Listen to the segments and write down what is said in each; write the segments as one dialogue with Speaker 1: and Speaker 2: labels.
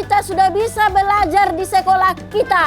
Speaker 1: kita sudah bisa belajar di sekolah kita.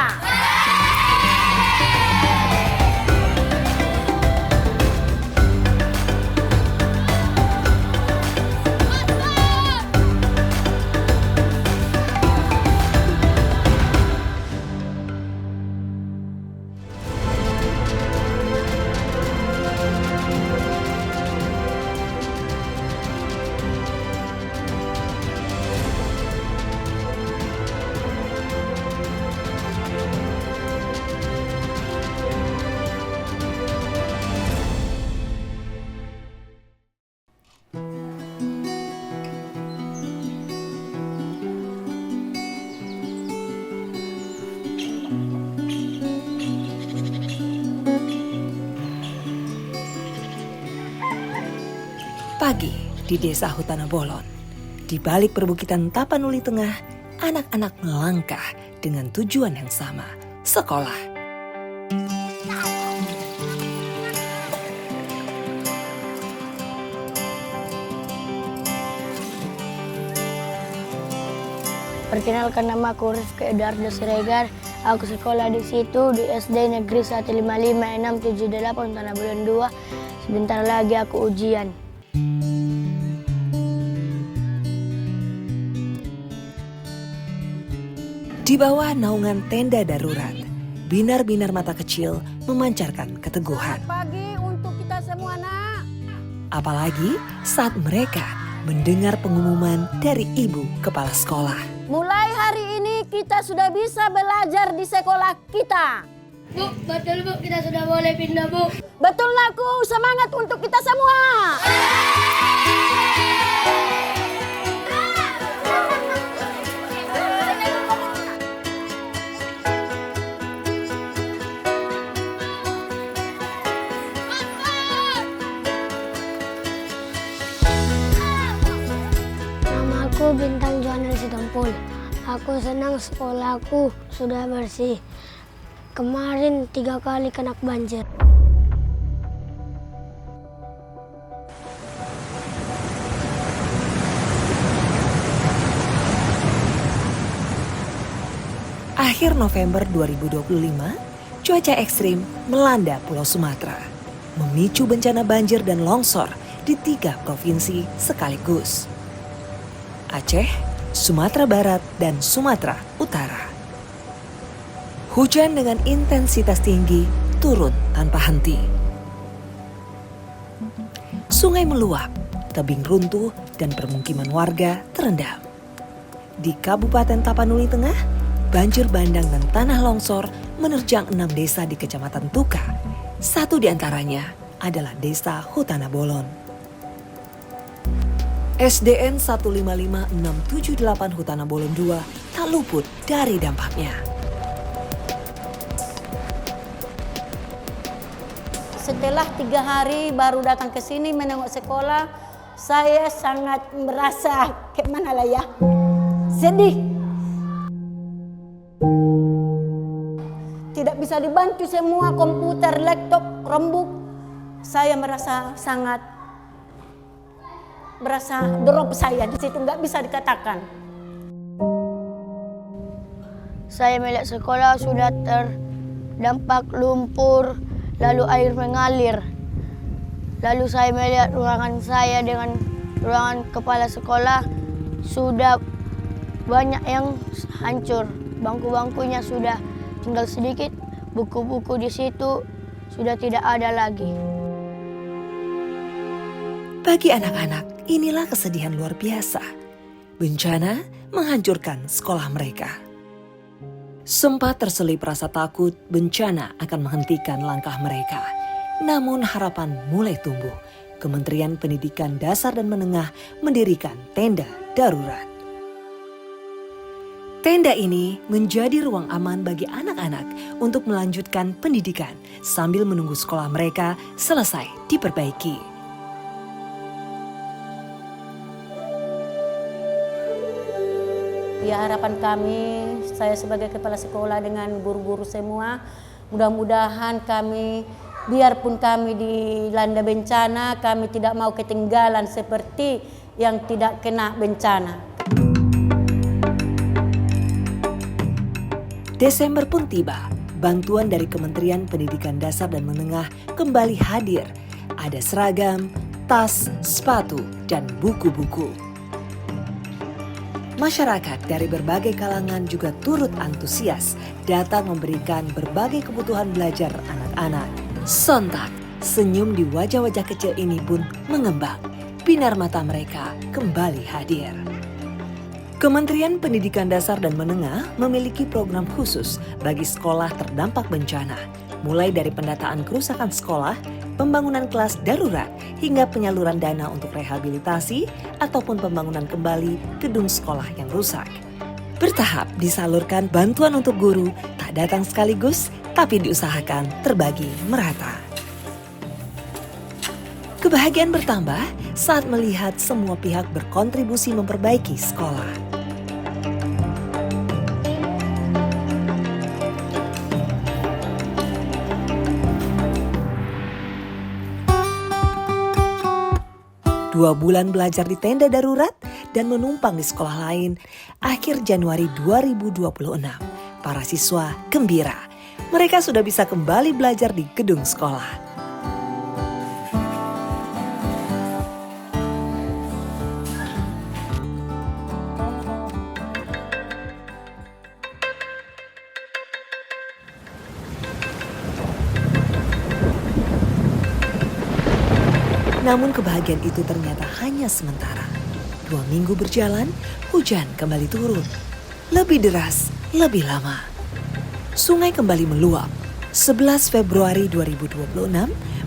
Speaker 2: Pagi di desa Hutana Bolon, di balik perbukitan Tapanuli Tengah, anak-anak melangkah dengan tujuan yang sama, sekolah.
Speaker 3: Perkenalkan, nama aku Rifki Edardo Siregar. Aku sekolah di situ di SD Negeri 155-678 Tanah Bolon 2. Sebentar lagi aku ujian.
Speaker 2: Di bawah naungan tenda darurat, binar-binar mata kecil memancarkan keteguhan.
Speaker 1: Selamat pagi untuk kita semua, Nak.
Speaker 2: Apalagi saat mereka mendengar pengumuman dari ibu kepala sekolah.
Speaker 1: Mulai hari ini kita sudah bisa belajar di sekolah kita.
Speaker 3: Bu, betul Bu, kita sudah boleh pindah Bu.
Speaker 1: Betul, Nakku. Semangat untuk kita semua.
Speaker 3: Aku Bintang Johanel Sitompul. Aku senang sekolahku sudah bersih. Kemarin 3 kali kena banjir.
Speaker 2: Akhir November 2025, cuaca ekstrim melanda Pulau Sumatera, memicu bencana banjir dan longsor di 3 provinsi sekaligus. Aceh, Sumatera Barat, dan Sumatera Utara. Hujan dengan intensitas tinggi turun tanpa henti. Sungai meluap, tebing runtuh, dan permukiman warga terendam. Di Kabupaten Tapanuli Tengah, banjir bandang dan tanah longsor menerjang 6 desa di Kecamatan Tuka. Satu di antaranya adalah Desa Hutana Bolon. SDN 155678 Hutana Bolon 2 tak luput dari dampaknya.
Speaker 1: Setelah 3 hari baru datang ke sini menengok sekolah, saya sangat merasa gimana lah ya, sedih. Tidak bisa dibantu semua komputer, laptop, Chromebook. Saya merasa sangat drop saya di situ, nggak bisa dikatakan.
Speaker 3: Saya melihat sekolah sudah terdampak lumpur, lalu air mengalir. Lalu saya melihat ruangan saya dengan ruangan kepala sekolah sudah banyak yang hancur. Bangku-bangkunya sudah tinggal sedikit, buku-buku di situ sudah tidak ada lagi.
Speaker 2: Bagi anak-anak, inilah kesedihan luar biasa. Bencana menghancurkan sekolah mereka. Sempat terselip rasa takut bencana akan menghentikan langkah mereka. Namun harapan mulai tumbuh. Kementerian Pendidikan Dasar dan Menengah mendirikan tenda darurat. Tenda ini menjadi ruang aman bagi anak-anak untuk melanjutkan pendidikan sambil menunggu sekolah mereka selesai diperbaiki.
Speaker 1: Ya, harapan kami, saya sebagai kepala sekolah dengan guru-guru semua, mudah-mudahan kami, biarpun kami dilanda bencana, kami tidak mau ketinggalan seperti yang tidak kena bencana.
Speaker 2: Desember pun tiba. Bantuan dari Kementerian Pendidikan Dasar dan Menengah kembali hadir. Ada seragam, tas, sepatu, dan buku-buku. Masyarakat dari berbagai kalangan juga turut antusias datang memberikan berbagai kebutuhan belajar anak-anak. Sontak, senyum di wajah-wajah kecil ini pun mengembang. Binar mata mereka kembali hadir. Kementerian Pendidikan Dasar dan Menengah memiliki program khusus bagi sekolah terdampak bencana, mulai dari pendataan kerusakan sekolah, pembangunan kelas darurat, hingga penyaluran dana untuk rehabilitasi ataupun pembangunan kembali gedung sekolah yang rusak. Bertahap disalurkan bantuan untuk guru, tak datang sekaligus, tapi diusahakan terbagi merata. Kebahagiaan bertambah saat melihat semua pihak berkontribusi memperbaiki sekolah. Dua bulan belajar di tenda darurat dan menumpang di sekolah lain, akhir Januari 2026, para siswa gembira. Mereka sudah bisa kembali belajar di gedung sekolah. Namun kebahagiaan itu ternyata hanya sementara. 2 minggu berjalan, hujan kembali turun. Lebih deras, lebih lama. Sungai kembali meluap. 11 Februari 2026,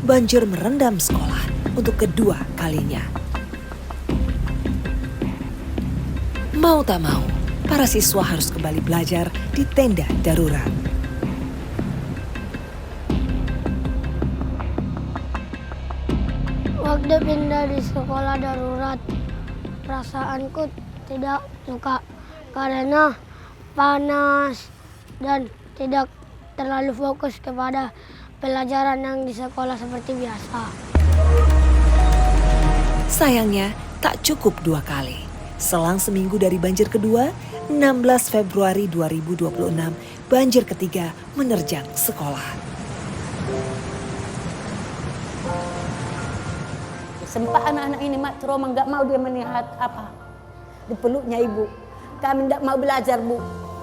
Speaker 2: banjir merendam sekolah untuk kedua kalinya. Mau tak mau, para siswa harus kembali belajar di tenda darurat.
Speaker 3: Waktu pindah di sekolah darurat, perasaanku tidak suka karena panas dan tidak terlalu fokus kepada pelajaran yang di sekolah seperti biasa.
Speaker 2: Sayangnya, tak cukup 2 kali. Selang seminggu dari banjir kedua, 16 Februari 2026, banjir ketiga menerjang sekolah.
Speaker 1: Sempat anak-anak ini mak trauma, nggak mau dia melihat apa di peluknya ibu. Kami nggak mau belajar bu,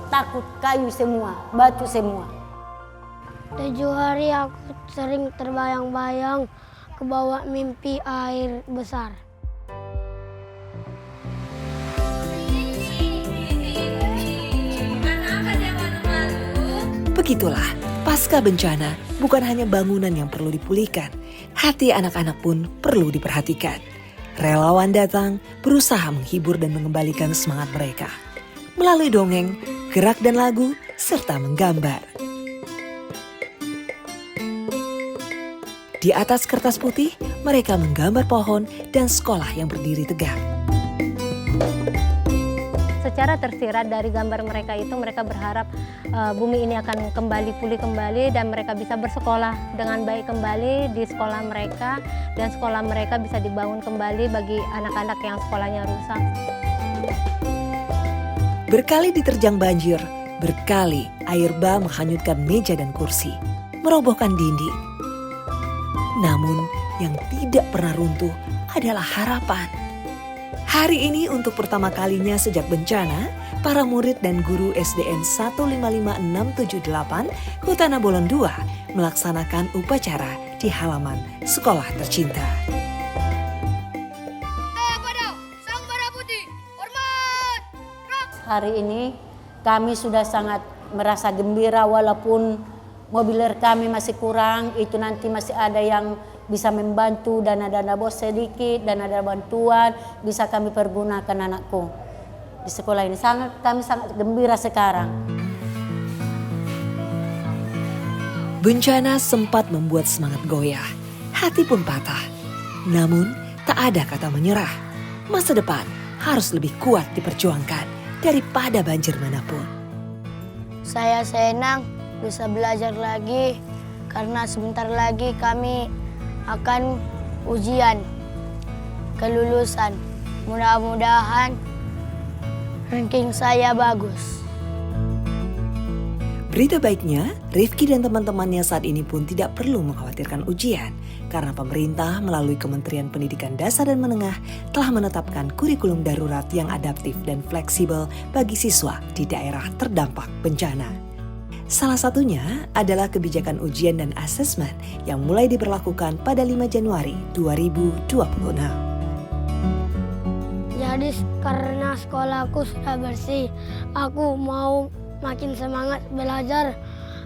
Speaker 1: takut kayu semua, batu semua.
Speaker 3: 7 hari aku sering terbayang-bayang ke bawah mimpi air besar.
Speaker 2: Begitulah, pasca bencana bukan hanya bangunan yang perlu dipulihkan, hati anak-anak pun perlu diperhatikan. Relawan datang berusaha menghibur dan mengembalikan semangat mereka. Melalui dongeng, gerak dan lagu, serta menggambar. Di atas kertas putih, mereka menggambar pohon dan sekolah yang berdiri tegak.
Speaker 4: Secara tersirat dari gambar mereka itu, mereka berharap bumi ini akan kembali pulih kembali dan mereka bisa bersekolah dengan baik kembali di sekolah mereka, dan sekolah mereka bisa dibangun kembali bagi anak-anak yang sekolahnya rusak.
Speaker 2: Berkali diterjang banjir, berkali air bah menghanyutkan meja dan kursi, merobohkan dinding. Namun yang tidak pernah runtuh adalah harapan. Hari ini untuk pertama kalinya sejak bencana, para murid dan guru SDN 155678 Hutana Bolon II melaksanakan upacara di halaman sekolah tercinta.
Speaker 1: Hari ini kami sudah sangat merasa gembira walaupun mobiler kami masih kurang, itu nanti masih ada yang bisa membantu, dana-dana bos sedikit, dan ada bantuan bisa kami pergunakan anakku di sekolah ini. Kami sangat gembira sekarang.
Speaker 2: Bencana sempat membuat semangat goyah, hati pun patah. Namun tak ada kata menyerah. Masa depan harus lebih kuat diperjuangkan daripada banjir manapun.
Speaker 3: Saya senang bisa belajar lagi karena sebentar lagi kami akan ujian kelulusan. Mudah-mudahan ranking saya bagus.
Speaker 2: Berita baiknya, Rifki dan teman-temannya saat ini pun tidak perlu mengkhawatirkan ujian karena pemerintah melalui Kementerian Pendidikan Dasar dan Menengah telah menetapkan kurikulum darurat yang adaptif dan fleksibel bagi siswa di daerah terdampak bencana. Salah satunya adalah kebijakan ujian dan asesmen yang mulai diberlakukan pada 5 Januari 2026.
Speaker 3: Jadi karena sekolahku sudah bersih, aku mau makin semangat belajar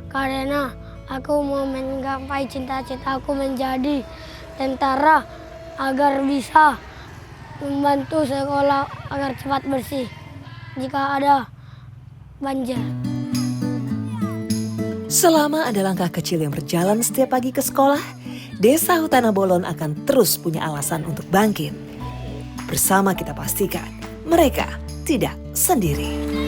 Speaker 3: karena aku mau menggapai cita-citaku menjadi tentara agar bisa membantu sekolah agar cepat bersih jika ada banjir.
Speaker 2: Selama ada langkah kecil yang berjalan setiap pagi ke sekolah, Desa Hutana Bolon akan terus punya alasan untuk bangkit. Bersama kita pastikan mereka tidak sendiri.